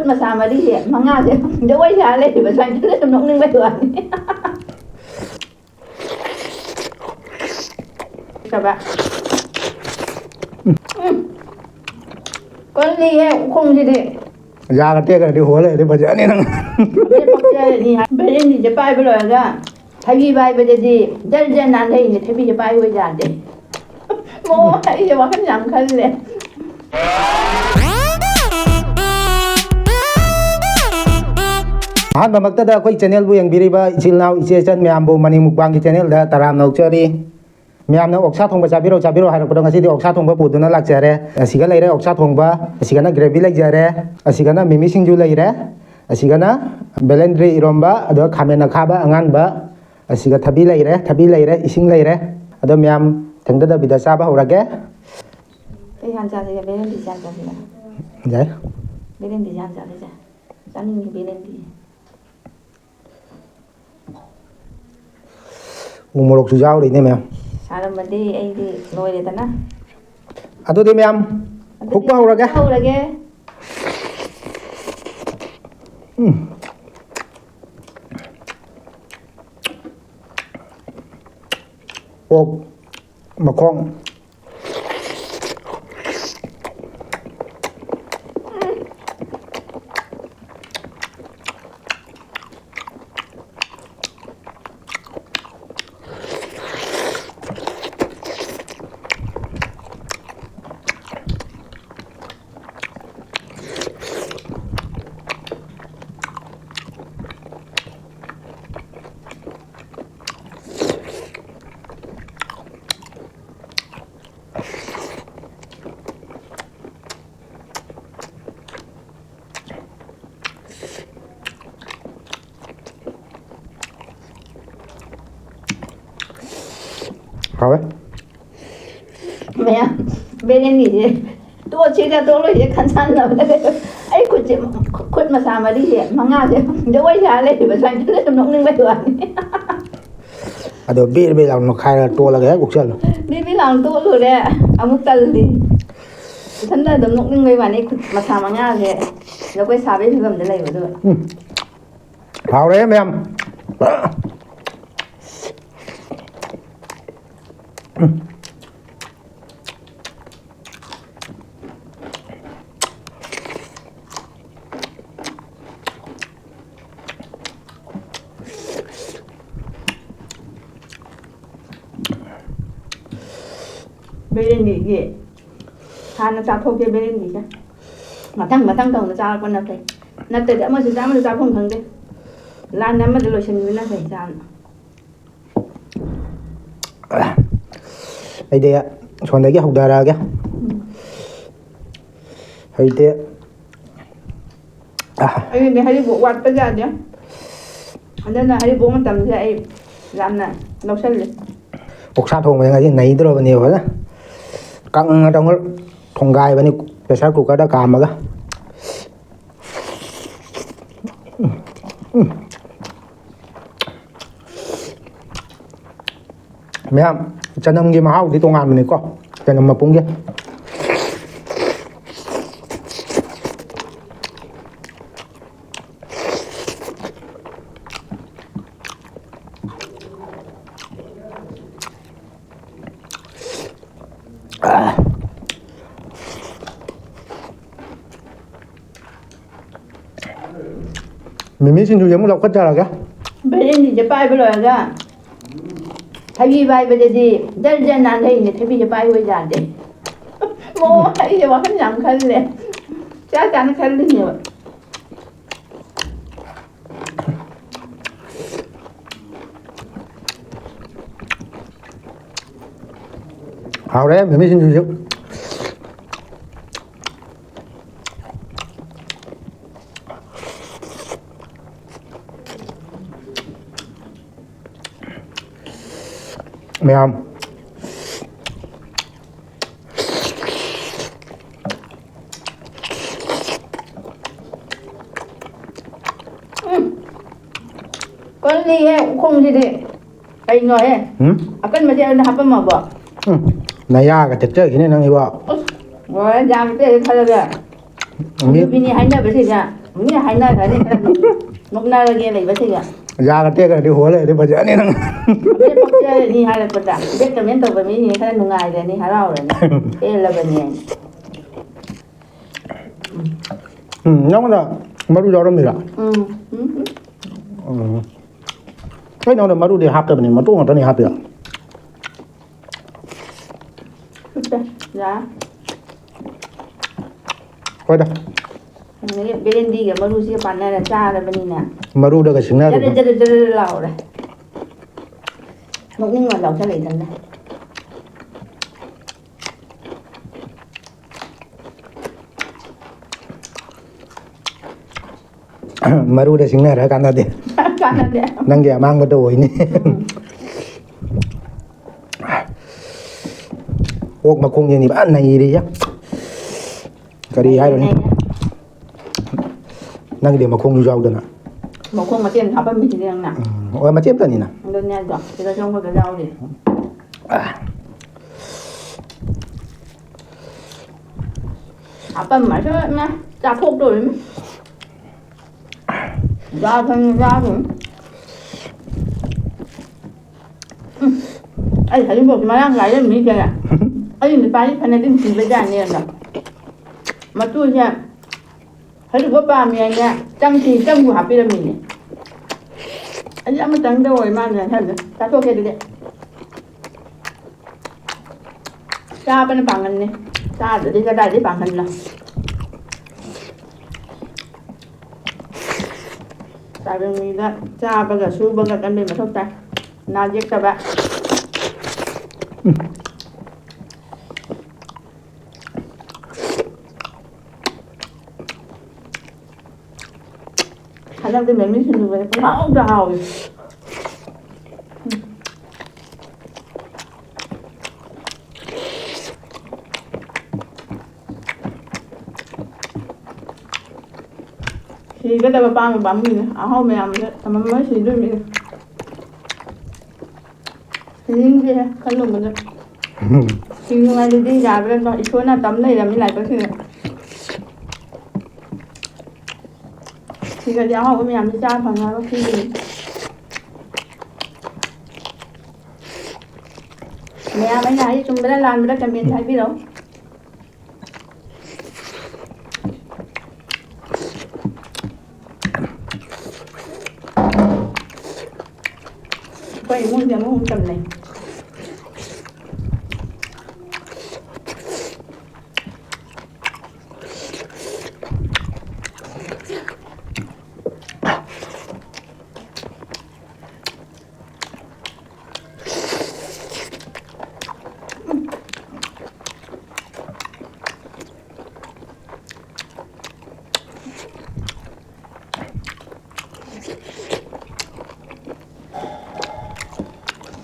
masa mari sih manga sih jauh aja le di bahasa Inggris nong ning betuan coba con đi không gì đấy ยากระเตี้ยกันที่หัวเลยที่ปัจจัยนี่นั่ง bên bắc chơi đi bên điจะไปเลยก็thay vì bay bây giờ đi dân dân nan đây thì thay vìจะไปbây giờ điโม่ไอ้จะว่าขยันขึ้นเลยฮันบางทีเด็กคุยชแนลบุยังบิริบะชิลนาวอิเชชันมีอัมบูมันนี่มุกบางกิชแนลเดตารามนกเชอรี่มีอัมนกอกชาทงบะชาบิโรให้เราพูดกันสิที่อกชาทงบะปูดุนันลักเจเร่สิกันเลยเร่อกชาทงบะสิกันนะเกรวิลักเจเร่สิกันนะมิมิซิงจูเลยเร่สิกันนะเบลนดรีอิรอมบะเดี๋ยวขามนคาบะงานบะสิกันทับบิเลยเร่อิสิงเลยเร่เดี๋ยวมีอัมถึงเดี๋ยวบิดาซาบะหัวรักแกไปหันจ่าสิเบลนดีจ่าสิละใช่เบลนดีจ่าสิจ้ะจ่านี่มีเบลนดีumurok sujau ini mem. Salam badi ai di loi de tana. Atu di mem. Hukma ura ke? Ura ke? Pok makong. Rồi. Mẹ, bên em nghỉ tôi chỉ ra tôi lấy khăn san rồi ấy quên mà sao mà đi hiện mà ngao chứ đâu ấy ra lên thì phải xoay lên trong nông ninh bây giờ Ada bir lòng nó khai là tua là cái cuộc chơi rồi. đi lòng tôi rồi đấy ông muốn tân đi thân là đầm nông ninh bây giờ này mà sao mà ngao thì đâu quay sao bên gầm để lấy vào được. Vào đấy em. Bên nghỉ gì nó sao không kia bên nghỉ chứ mà thằng đầu nó sao con nào thế nó từ đã mà sao không thằng đấy lan nó mà được rồi xem nó phải sao Đây đây ạ, còn đấy cái hộp đà ra kìa. Hay thế. Ai hay đi bộ quạt bây giờ chứ nên là hay đi bộ mà tầm dậy làm này nấu sân liền Ốc sát thùng này này tôi rồi nhiều hết á. Căng trong cái thùng gai bên này cái sát của cái đã càm mà cả. Mẹ chân ông gì mà hao thì tôi ngàn mình này có chân ông mà cũng kia. Mình xin chú giống lọc cất ra là cái bên em thìจะไปเลยก็thay vì bay bây giờ đi dân dân nan đây thì thay vìจะไปbây giờ điโม่ไอ้จะว่าขยันขึ้นเลยจ้าจานขึ้นเลยเนี่ย Hào đấy, mình xin chú giống mẹ không? Con đi cũng không gì đấy anh nói ấy con mà chơi hấp mà bỏ này ya cái chơi cái này năng gì bỏ rồi ra cái chơi thay rồi bây giờ hay là cái gì ra นี่หายหน้าเลยนี่นกหน้าก็เกลี่ยไปสิอ่ะ ยากระเตะกันที่หัวเลยที่ปัจจุบันนี่นั่ง ไม่ปักใจนี่หายเลยปะจ๊ะเด็กกับเมียนตัวแบบนี้นี่ขนาดนุ่งไงเลยนี่หาเราเลยเอ๊ะแล้วเป็นยัง น้องมันอะมาดูจอร์มีละไอ้น้องเนี่ยมาดูเดี๋ยวฮับแต่เป็นมาตู้ของตอนนี้ฮับเดี๋ยว จ้า ไปเด้อ นี่เบลนดีกับมาดูสิปันนั่นจ้าอะไรแบบนี้นะ มาดูเดี๋ยวก็ชิงหน้า จะ ดู จะเราเลยนกนี่งอนเราเฉลยทันนะ มาดูเดี๋ยวชิงหน้าแล้วกันนะเดี๋ยว การนั่นเนี่ย นั่งแย่มั่งมาดูอีนี่พวกมาคงอย่างนี้บ้านไหนดีจ้ะก็ดีให้เลยนี่นั่งเดี๋ยวมาคงอยู่เจ้าเดินอ่ะ บอกคงมาเตียนขับไปไม่ถึงเรื่องน่ะ โอ้ยมาเจ็บตัวนี้นะ เดินเนี่ยจ้ะจะช่วงพวกเราดิขับไปหมายถึงนะจะพกด้วยไหมra thân ra rồi ấy thấy một mà đang gái lên mỹ kìa ấy người ta phải này đến chỉ với gia nhiều rồi mà tôi nha thấy được có ba miền nha trăng thì trăng của hạt pyramid này anh em mới trăng đâu rồi mà này thấy được ta thôi kia được đấy cha bên bằng hình này cha để đi ra đây để bằng hình này tại vì mình đã cha bây giờ su bây giờ cái mình mà không tay nào giết các bạn khả năng thì mình mới xin được vậy máu rồi thì cái đây ba mình bấm mình à hôm mẹ mình mới xin được mình thì như thế khăn lùm mình thì ngày đi ra bên đó ít số nào tắm này là mình lại có thứ thì cái giáo học của mình làm cha phần nào có khi gì mẹ mấy ngày chúng ta làm cái miền Thái biết đâu quay muốn giờ muốn cầm này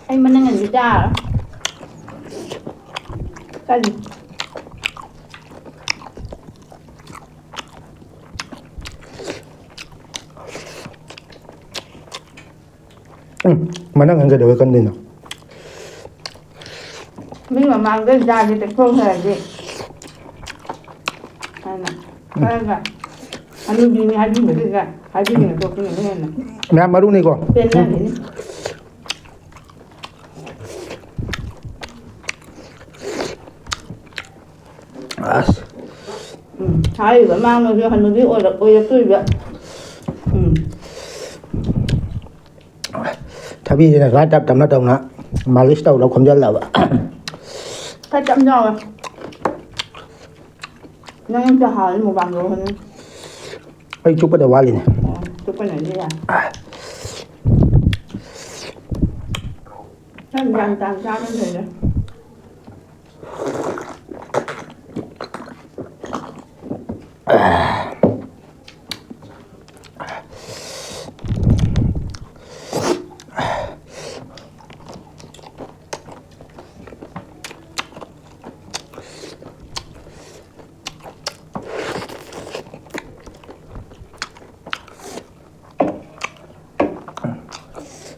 anh mình đang ăn gì cha cái gì mà nó ăn cái được con đi nào mình mà mang cái ra thì không hề gì này nè cái này anh đi hai đi mấy cái hai đi mấy cái này này mẹ mà đúng này con tên là gì hai bữa mang rồi cho hành đi ôi là tươi vậyถ้าพี่เนี่ยร้านจับจำหน้าตรงนะมาลิสต์เราความยันแล้วอะ cái chậm nhau à nhưng cho hỏi một bằng rồi hơn ไอ้ชุบก็ได้ว่าเลยเนี่ย chụp cái này đi à nó dàn tàn sao nó thế đấy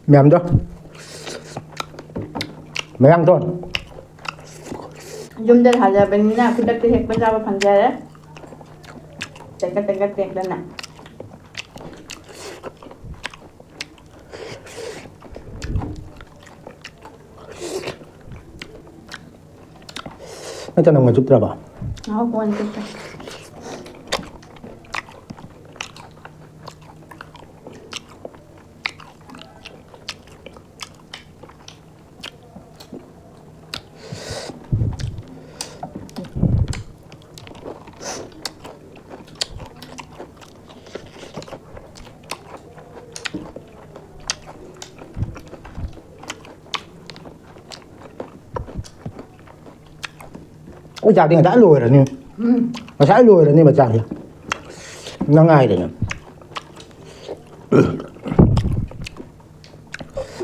mẹ ăn cho mẹ ăn thôi dùng để thả ra bên nhà cứ đặt cái hết bên ra vào phần ra đấy cái đó nè ꯆꯅꯝ ꯆꯅꯝꯒ ꯆꯨꯞꯇ꯭ꯔꯕ ꯉꯥꯎ ꯀꯣꯟ ꯆꯠꯄ ôi chạc thì đã lùi rồi nè mà sẽ lùi rồi nè mà chạc thì nó ngay rồi nè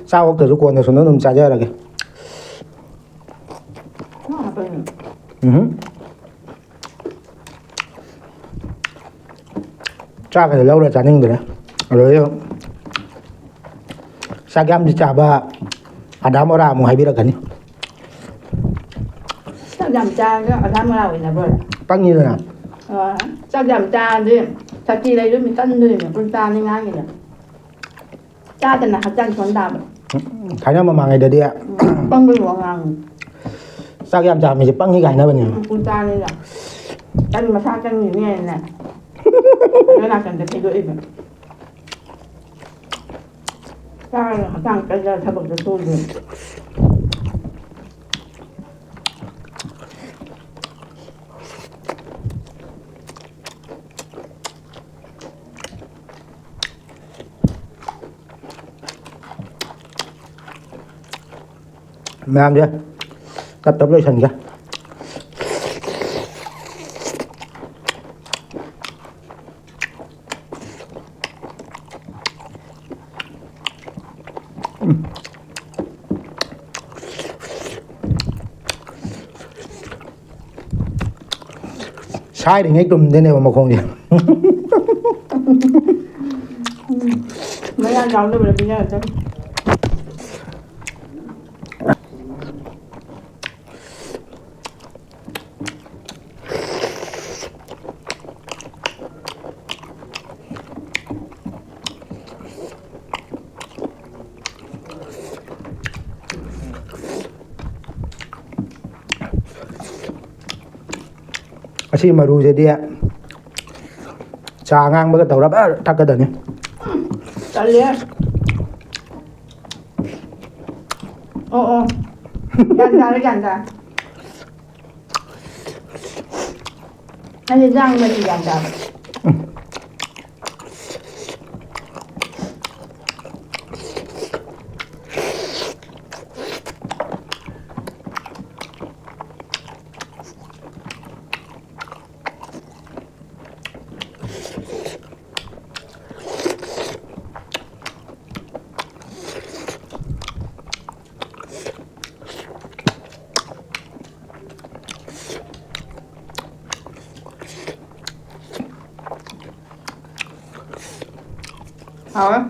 sao từ lúc quần thì nó nằm xa ra rồi kìa cha cái lâu rồi chả ninh rồi rồi sa gam di chaba ada mora mu hay biết cái này chắc giảm cha cái ở tham nào vậy là rồi tăng như thế nào chắc giảm cha đi chắc chi đây rồi mình tân đi mà con cha nên ngang vậy cha thì là học cha con đàm thấy nó mà ngày đấy đi ạ băng bên ngoài ngang sa gam chả mình sẽ băng như cái này bên này con cha nên là chân mà sa chân như này nè cái nào cần phải thay đổi cha là học cha cái giờ thay đổi cho tôi rồi mẹ làm đi tập tập lên sân kìa sai thì ngay tùm thế này mà không gì mấy ăn rau đâu mà bây giờ chứ Asi maru jadi ya cangang banget tau berapa tak ada nih kalian oh ganda hanya jangan beri ganda hả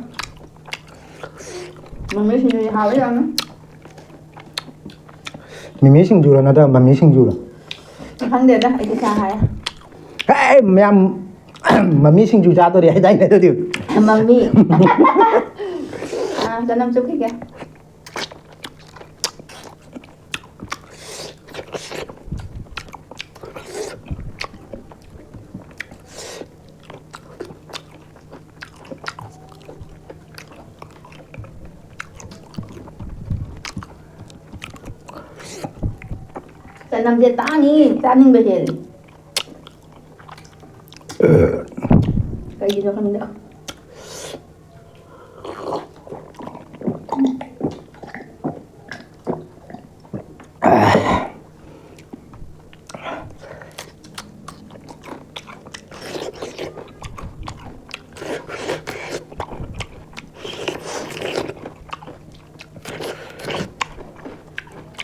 mình mới xin hào ấy anh mimi singju lah nada mami singju lah thằng đẹp đó anh cái sao hả hey mem mami singju jatuh dia dah itu dia mami cho năm chục cái kìa Tại nằm về ta ninh bây giờ cái gì đâu không được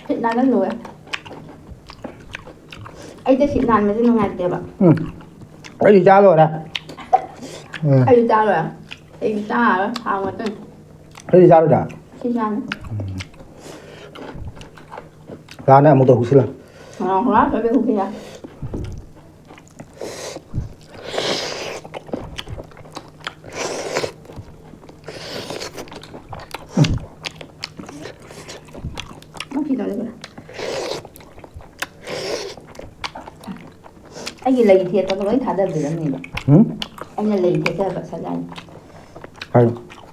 thịt nào nó lùi anhจะฉีดนานไหมที่โรงงานเจ็บอ่ะ cái gì cha rồi nè ไอ้จ้าเลยไอ้จ้าทางมาตึ้ง cái gì cha rồi nè ที่ฉัน ra nè một tổ hút xí là ลองรับไปเป็นคุณพี่อะ ไม่ผิดอะไรเลย ꯑꯩꯒꯤ ꯂꯩ ꯊꯦꯠꯄꯒ ꯂꯣꯏ ꯊꯥꯗꯕꯤꯔꯝꯃꯦꯕ ꯑꯩꯅ ꯂꯩ ꯊꯦꯠꯆꯕ ꯁꯖꯥꯏ ꯍꯥꯏ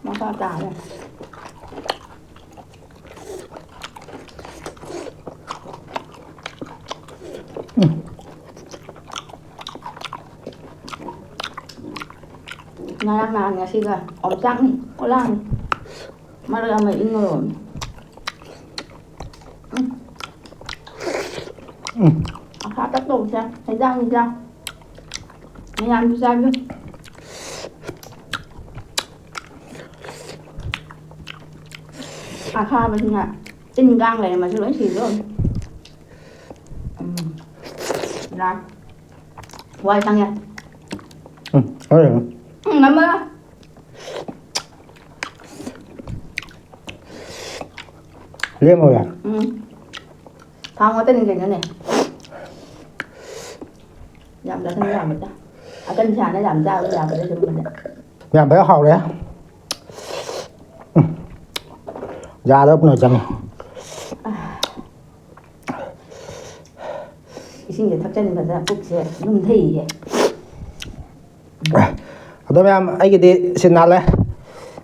ꯃꯈꯥ ꯇꯥꯔꯦ Ngarang naan nga siga omsak ni ulang marami ingolon akatak to siya hayang siya hayang siya yun akha ba siya tin gang lại mà chứ lỗi gì rồi ra quay sang nha Thôi rồi ngắm ơi liếm rồi à Phong có tên gì nữa này giảm ra thân giảm một ta cân sản nó giảm ra giảm ra cho mình mẹ bé học đấy ra đó nó chẳng cái gì thấp chân mà ra phúc sẽ nung thì đó mẹ ấy cái đi xin nào đấy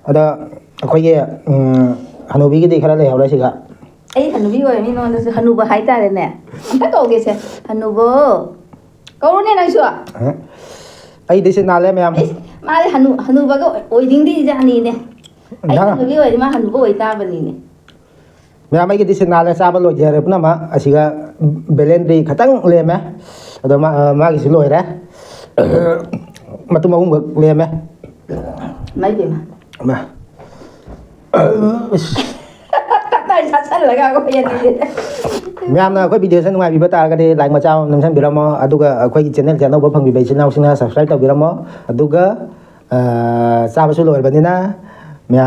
đó coi cái Hanobi cái đi khai lấy học đấy chị ạ ấy Hanubi rồi mình nói là Hanuba hay ta đấy nè các cậu kia xem Hanuba cậu này nói chưa ấy đi xin nào đấy mẹ mà Hanuba cái ôi đinh đi ra nè ấy Hanubi rồi mà Hanuba ôi ta bên nè mẹ mấy cái đi xin nào đấy sao bao giờ rồi nó mà chị ạ Belendri khá tăng lên mẹ đó mà cái xin lỗi đấy mà tôi mà không được lên mẹ mấy gì mà tại sao sao lại có cái gì mẹ na khoi video san ngoài bị bata cái like mà chào nằm sang bị ramo aduga khoi channel channel bo phang bị channel sina subscribe tàu bị ramo aduga sa ba su loi banina mẹ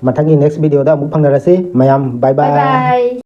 mathang next video da muk phang na rasi mayam bye bye